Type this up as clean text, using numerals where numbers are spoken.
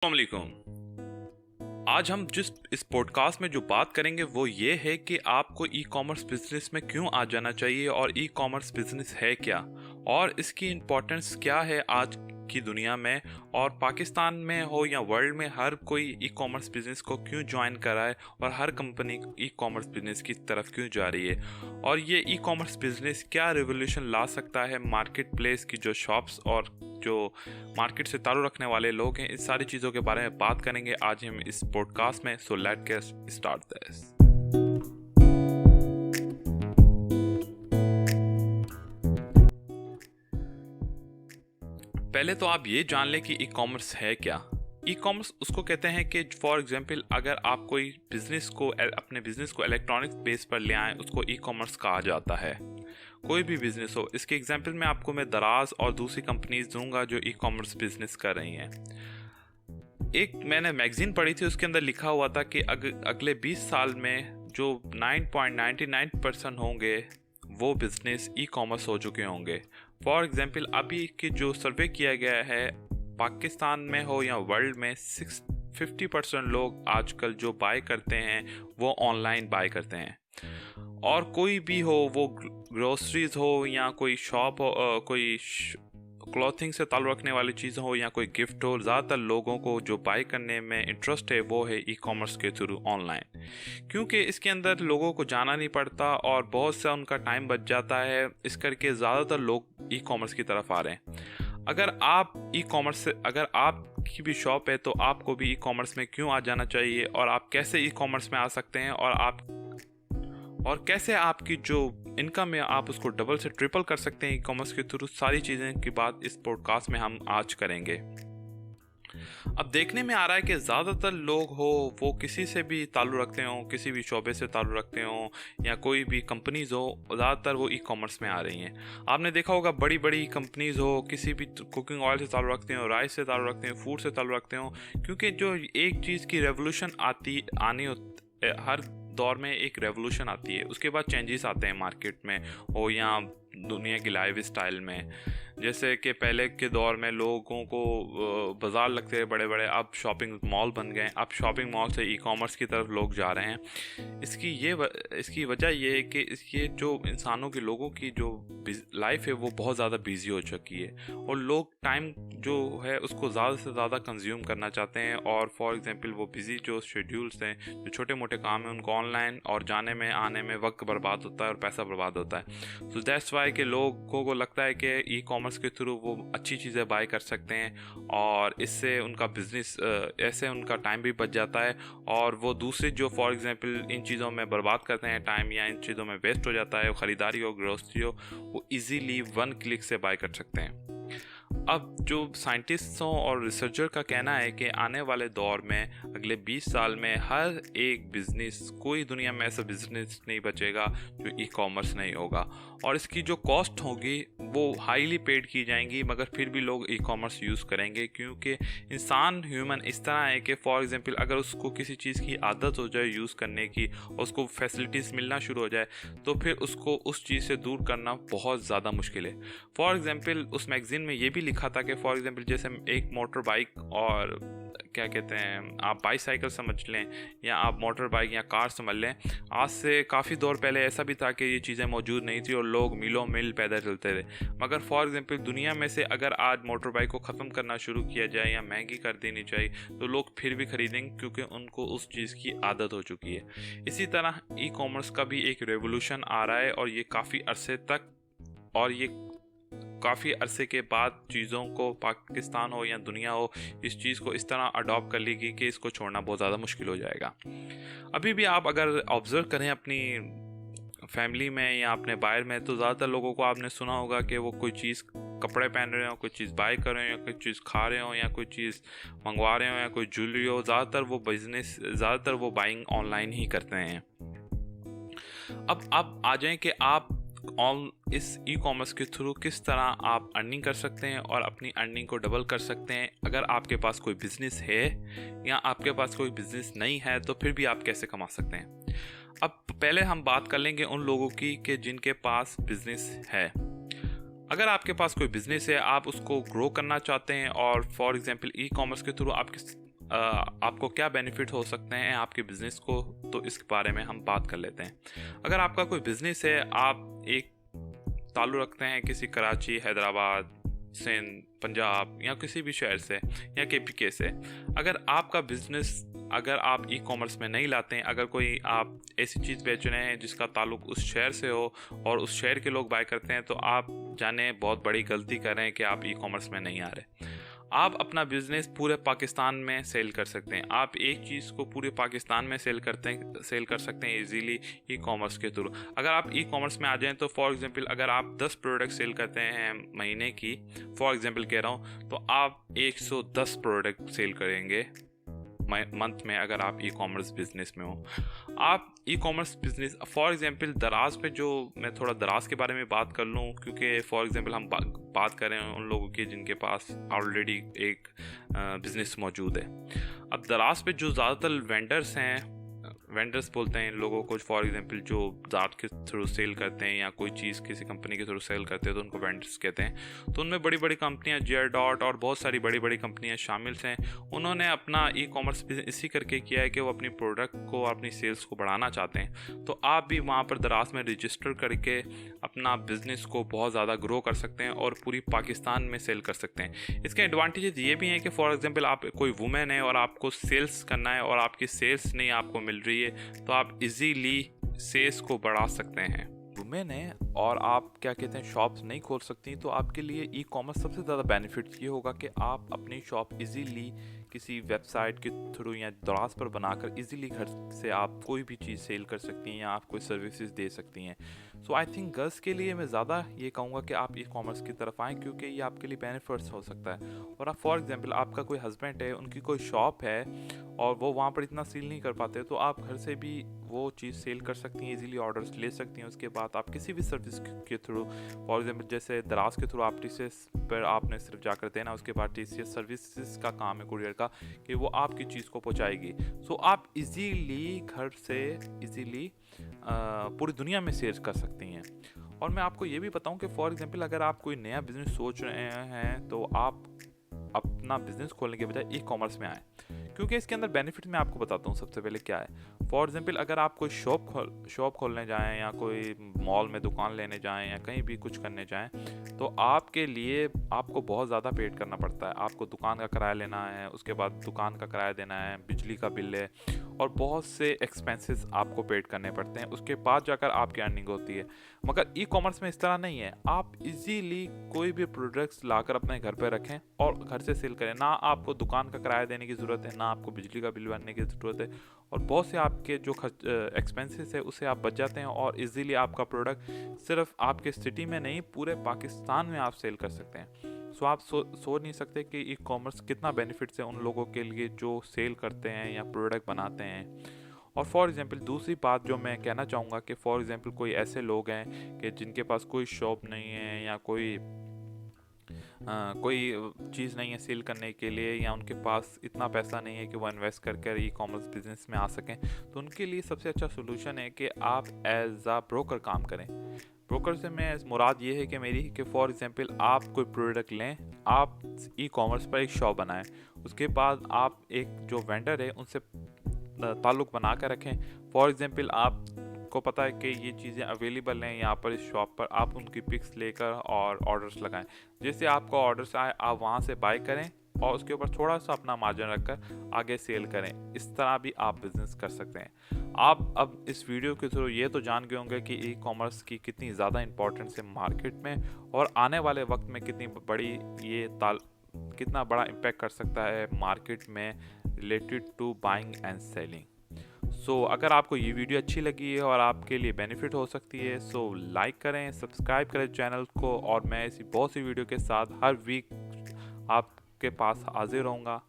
अस्सलामुअलैकुम। आज हम जिस इस पॉडकास्ट में जो बात करेंगे वो ये है कि आपको ई कॉमर्स बिजनेस में क्यों आ जाना चाहिए और ई कॉमर्स बिजनेस है क्या और इसकी इम्पोर्टेंस क्या है आज की दुनिया में, और पाकिस्तान में हो या वर्ल्ड में हर कोई ई कॉमर्स बिजनेस को क्यों ज्वाइन कर रहा है और हर कंपनी ई कॉमर्स बिजनेस की तरफ क्यों जा रही है, और ये ई कॉमर्स बिजनेस क्या रिवोल्यूशन ला सकता है मार्केट प्लेस की जो शॉप्स और जो मार्केट से ताल्लुक़ रखने वाले लोग हैं। इस सारी चीज़ों के बारे में बात करेंगे आज हम इस पॉडकास्ट में। So let's get start this. पहले तो आप ये जान लें कि ई कॉमर्स है क्या। ई कॉमर्स उसको कहते हैं कि फॉर एग्जांपल अगर आप कोई अपने बिजनेस को इलेक्ट्रॉनिक्स बेस पर ले आएँ, उसको ई कॉमर्स कहा जाता है। कोई भी बिजनेस हो, इसके एग्जांपल में आपको मैं दराज और दूसरी कंपनीज दूंगा जो ई कॉमर्स बिजनेस कर रही हैं। एक मैंने मैगजीन पढ़ी थी, उसके अंदर लिखा हुआ था कि अगले 20 साल में जो 9.99% होंगे वो बिजनेस ई कॉमर्स हो चुके होंगे। फॉर एग्जांपल अभी की जो सर्वे किया गया है पाकिस्तान में हो या वर्ल्ड में, 50% लोग आजकल जो बाय करते हैं वो ऑनलाइन बाय करते हैं। और कोई भी हो, वो ग्रोसरीज हो या कोई शॉप हो, कोई क्लॉथिंग से ताल्लुक़ रखने वाली चीज़ें हो या कोई गिफ्ट हो, ज़्यादातर लोगों को जो बाय करने में इंटरेस्ट है वो है ई कॉमर्स के थ्रू ऑनलाइन, क्योंकि इसके अंदर लोगों को जाना नहीं पड़ता और बहुत सा उनका टाइम बच जाता है। इस करके ज़्यादातर लोग ई कॉमर्स की तरफ आ रहे हैं। अगर आपकी भी शॉप है तो आपको भी ई कॉमर्स में क्यों आ जाना चाहिए और आप कैसे ई कॉमर्स में आ सकते हैं और कैसे आपकी जो इनकम है आप उसको डबल से ट्रिपल कर सकते हैं ई कॉमर्स के थ्रू, सारी चीज़ें की बात इस पॉडकास्ट में हम आज करेंगे। अब देखने में आ रहा है कि ज़्यादातर लोग हो वो किसी से भी ताल्लुक़ रखते हो, किसी भी शोबे से ताल्लुक़ रखते हो या कोई भी कंपनीज़ हो, ज़्यादातर वो ई कॉमर्स में आ रही हैं। आपने देखा होगा बड़ी बड़ी कंपनीज़ हो किसी भी कुकिंग ऑयल से ताल्लुक़ रखते हो, राइस से ताल्लुक़ रखते हो, फूड से ताल्लुक़ रखते हो, क्योंकि जो एक चीज़ की रेवोल्यूशन हर दौर में एक रेवोल्यूशन आती है, उसके बाद चेंजेस आते हैं मार्केट में हो या दुनिया की लाइफ स्टाइल में। जैसे कि पहले के दौर में लोगों को बाज़ार लगते थे बड़े बड़े, अब शॉपिंग मॉल बन गए, अब शॉपिंग मॉल से ई कॉमर्स की तरफ लोग जा रहे हैं। इसकी वजह ये है कि ये जो इंसानों के लोगों की जो लाइफ है वो बहुत ज़्यादा बिजी हो चुकी है और लोग टाइम जो है उसको ज़्यादा से ज़्यादा कंज्यूम करना चाहते हैं। और फॉर एग्जांपल वो बिजी जो शेड्यूल्स हैं, जो छोटे मोटे काम हैं, उनको ऑनलाइन और जाने में आने में वक्त बर्बाद होता है और पैसा बर्बाद होता है। सो दैट्स वाई कि लोगों को लगता है कि ई कॉमर्स के थ्रू वो अच्छी चीज़ें बाय कर सकते हैं और इससे उनका बिजनेस ऐसे उनका टाइम भी बच जाता है और वो दूसरे जो फॉर एग्जांपल इन चीज़ों में बर्बाद करते हैं टाइम या इन चीज़ों में वेस्ट हो जाता है, ख़रीदारी हो, ग्रोसरी हो, वो इजीली 1 क्लिक से बाय कर सकते हैं। अब जो साइंटिस्टों और रिसर्चर का कहना है कि आने वाले दौर में अगले 20 साल में हर एक बिजनेस, कोई दुनिया में ऐसा बिजनेस नहीं बचेगा जो ई कॉमर्स नहीं होगा, और इसकी जो कॉस्ट होगी वो हाईली पेड की जाएंगी, मगर फिर भी लोग ई कॉमर्स यूज़ करेंगे क्योंकि इंसान ह्यूमन इस तरह है कि फॉर एग्जांपल अगर उसको किसी चीज़ की आदत हो जाए यूज़ करने की और उसको फैसिलिटीज़ मिलना शुरू हो जाए तो फिर उसको उस चीज़ से दूर करना बहुत ज़्यादा मुश्किल है। फॉर एग्जांपल उस मैगजीन में ये भी लिखा था कि फॉर एग्जांपल जैसे एक मोटर बाइक और क्या कहते हैं, आप बाईसाइकिल समझ लें या आप मोटर बाइक या कार समझ लें, आज से काफ़ी दौर पहले ऐसा भी था कि ये चीज़ें मौजूद नहीं थी और लोग मीलों मील पैदल चलते थे। मगर फॉर एग्जांपल दुनिया में से अगर आज मोटर बाइक को ख़त्म करना शुरू किया जाए या महंगी कर देनी चाहिए तो लोग फिर भी ख़रीदेंगे क्योंकि उनको उस चीज़ की आदत हो चुकी है। इसी तरह ई कॉमर्स का भी एक रेवोल्यूशन आ रहा है और ये काफ़ी अरसे के बाद चीज़ों को पाकिस्तान हो या दुनिया हो इस चीज़ को इस तरह अडॉप्ट कर लेगी कि इसको छोड़ना बहुत ज़्यादा मुश्किल हो जाएगा। अभी भी आप अगर ऑब्ज़र्व करें अपनी फैमिली में या अपने बाहर में, तो ज़्यादातर लोगों को आपने सुना होगा कि वो कोई चीज़ कपड़े पहन रहे हो, कोई चीज़ बाय कर रहे हो या कोई चीज़ खा रहे हो या कोई चीज़ मंगवा रहे हो या कोई ज्वेलरी हो, ज़्यादातर वो बाइंग ऑनलाइन ही करते हैं। अब आ जाएं कि आप इस ई कॉमर्स के थ्रू किस तरह आप अर्निंग कर सकते हैं और अपनी अर्निंग को डबल कर सकते हैं। अगर आपके पास कोई बिजनेस है या आपके पास कोई बिजनेस नहीं है तो फिर भी आप कैसे कमा सकते हैं। अब पहले हम बात कर लेंगे उन लोगों की कि जिनके पास बिजनेस है। अगर आपके पास कोई बिजनेस है, आप उसको ग्रो करना चाहते हैं और फॉर एग्जांपल ई कॉमर्स के थ्रू आपको क्या बेनिफिट हो सकते हैं आपके बिजनेस को, तो इस बारे में हम बात कर लेते हैं। अगर आपका कोई बिजनेस है, आप एक ताल्लुक़ रखते हैं किसी कराची, हैदराबाद, सिंध, पंजाब या किसी भी शहर से या केपीके से, अगर आपका बिजनेस, अगर आप ई कॉमर्स में नहीं लाते हैं, अगर कोई आप ऐसी चीज़ बेच रहे हैं जिसका ताल्लुक उस शहर से हो और उस शहर के लोग बाय करते हैं, तो आप जाने बहुत बड़ी गलती कर रहे हैं कि आप ई कॉमर्स में नहीं आ रहे। आप अपना बिजनेस पूरे पाकिस्तान में सेल कर सकते हैं। आप एक चीज़ को पूरे पाकिस्तान में सेल कर सकते हैं इजीली ई कॉमर्स के थ्रू। अगर आप ई कॉमर्स में आ जाएं तो फॉर एग्जांपल अगर आप 10 प्रोडक्ट सेल करते हैं महीने की, फॉर एग्जांपल कह रहा हूं, तो आप 110 प्रोडक्ट सेल करेंगे मंथ में, अगर आप ई कॉमर्स बिजनेस में हो। आप e commerce business for example दराज पे, जो मैं थोड़ा दराज के बारे में बात कर लूँ, क्योंकि फॉर एग्जांपल हम बात कर रहे हैं उन लोगों की जिनके पास ऑलरेडी एक बिजनेस मौजूद है। अब दराज पे जो ज़्यादातर वेंडर्स बोलते हैं इन लोगों को, फॉर एग्जांपल जो ज़ात के थ्रू सेल करते हैं या कोई चीज़ किसी कंपनी के थ्रू सेल करते हैं तो उनको वेंडर्स कहते हैं। तो उनमें बड़ी बड़ी कंपनियां JR.dot और बहुत सारी बड़ी बड़ी कंपनियां शामिल हैं। उन्होंने अपना ई कॉमर्स बिजनेस इसी करके किया है कि वो अपनी प्रोडक्ट को, अपनी सेल्स को बढ़ाना चाहते हैं। तो आप भी वहाँ पर दराज में रजिस्टर करके अपना बिजनेस को बहुत ज़्यादा ग्रो कर सकते हैं और पूरी पाकिस्तान में सेल कर सकते हैं। इसके एडवांटेजेस ये भी हैं कि फॉर एग्जांपल आप कोई वुमेन है और आपको सेल्स करना है और आपकी सेल्स नहीं आपको मिल रही है, तो आप इजीली सेल्स को बढ़ा सकते हैं। वुमेन है और आप क्या कहते हैं शॉप्स नहीं खोल सकती, तो आपके लिए ई कॉमर्स सबसे ज़्यादा बेनिफिट ये होगा कि आप अपनी शॉप इजीली किसी वेबसाइट के थ्रू या दराज पर बनाकर इजीली घर से आप कोई भी चीज़ सेल कर सकती हैं या आप कोई सर्विसेज दे सकती हैं। सो आई थिंक गर्ल्स के लिए मैं ज़्यादा ये कहूँगा कि आप ई कॉमर्स की तरफ आएँ, क्योंकि ये आपके लिए बेनिफिट्स हो सकता है। और आप फॉर एग्जांपल आपका कोई हस्बैंड है, उनकी कोई शॉप है और वो वहाँ पर इतना सेल नहीं कर पाते, तो आप घर से भी वो चीज़ सेल कर सकती हैं, इजीली ऑर्डर्स ले सकती हैं। उसके बाद आप किसी भी सर्विस के थ्रू, फॉर एग्जांपल जैसे दराज के थ्रू आप TCS पर आपने सिर्फ जाकर देना, उसके बाद TCS सर्विसेज का काम है कुरियर का कि वो आपकी चीज़ को पहुंचाएगी। सो आप इजीली घर से इजीली पूरी दुनिया में सेल कर सकती हैं। और मैं आपको ये भी बताऊं कि फॉर एग्जांपल अगर आप कोई नया बिजनेस सोच रहे हैं, तो आप अपना बिजनेस खोलने के बजाय ई कॉमर्स में आए, क्योंकि इसके अंदर बेनिफिट मैं आपको बताता हूँ। सबसे पहले क्या है, फॉर एग्जांपल अगर आप कोई शॉप खोलने जाएं या कोई मॉल में दुकान लेने जाएं या कहीं भी कुछ करने जाएं, तो आपके लिए आपको बहुत ज़्यादा पेड करना पड़ता है। आपको दुकान का किराया लेना है, उसके बाद दुकान का किराया देना है, बिजली का बिल है और बहुत से एक्सपेंसेस आपको पेड करने पड़ते हैं। उसके बाद जाकर आपकी अर्निंग होती है। मगर ई कॉमर्स में इस तरह नहीं है। आप इजीली कोई भी प्रोडक्ट्स लाकर अपने घर पर रखें और घर से सेल करें। ना आपको दुकान का किराया देने की ज़रूरत है, ना आपको बिजली का बिल भरने की ज़रूरत है, और बहुत से आपके जो एक्सपेंसेस है उससे आप बच जाते हैं और इजीली आपका प्रोडक्ट सिर्फ आपके सिटी में नहीं, पूरे पाकिस्तान में आप सेल कर सकते हैं। सो आप सोच नहीं सकते कि ई कॉमर्स कितना बेनिफिट्स है उन लोगों के लिए जो सेल करते हैं या प्रोडक्ट बनाते हैं। और फॉर एग्जांपल दूसरी बात जो मैं कहना चाहूँगा कि फॉर एग्जांपल कोई ऐसे लोग हैं कि जिनके पास कोई शॉप नहीं है या कोई चीज़ नहीं है सेल करने के लिए, या उनके पास इतना पैसा नहीं है कि वो इन्वेस्ट करके ई कॉमर्स बिजनेस में आ सकें, तो उनके लिए सबसे अच्छा सोल्यूशन है कि आप एज आ ब्रोकर काम करें। ब्रोकर से मैं मुराद ये है कि मेरी कि फॉर एग्जांपल आप कोई प्रोडक्ट लें, आप ई कॉमर्स पर एक शॉप बनाएं, उसके बाद आप एक जो वेंडर है उनसे ताल्लुक़ बना कर रखें। फॉर एग्जांपल आपको पता है कि ये चीज़ें अवेलेबल हैं यहाँ पर इस शॉप पर, आप उनकी पिक्स लेकर और ऑर्डर्स लगाएं। जैसे आपको ऑर्डर्स आए आप वहाँ से बाय करें और उसके ऊपर थोड़ा सा अपना मार्जिन रखकर आगे सेल करें। इस तरह भी आप बिज़नेस कर सकते हैं। आप अब इस वीडियो के थ्रू ये तो जान गए होंगे कि ई कॉमर्स की कितनी ज़्यादा इंपॉर्टेंस है मार्केट में और आने वाले वक्त में कितनी बड़ी कितना बड़ा इम्पैक्ट कर सकता है मार्केट में related to buying and selling. So अगर आपको ये वीडियो अच्छी लगी है और आपके लिए बेनिफिट हो सकती है, सो लाइक करें, सब्सक्राइब करें चैनल को, और मैं ऐसी बहुत सी वीडियो के साथ हर वीक आपके पास हाजिर रहूँगा।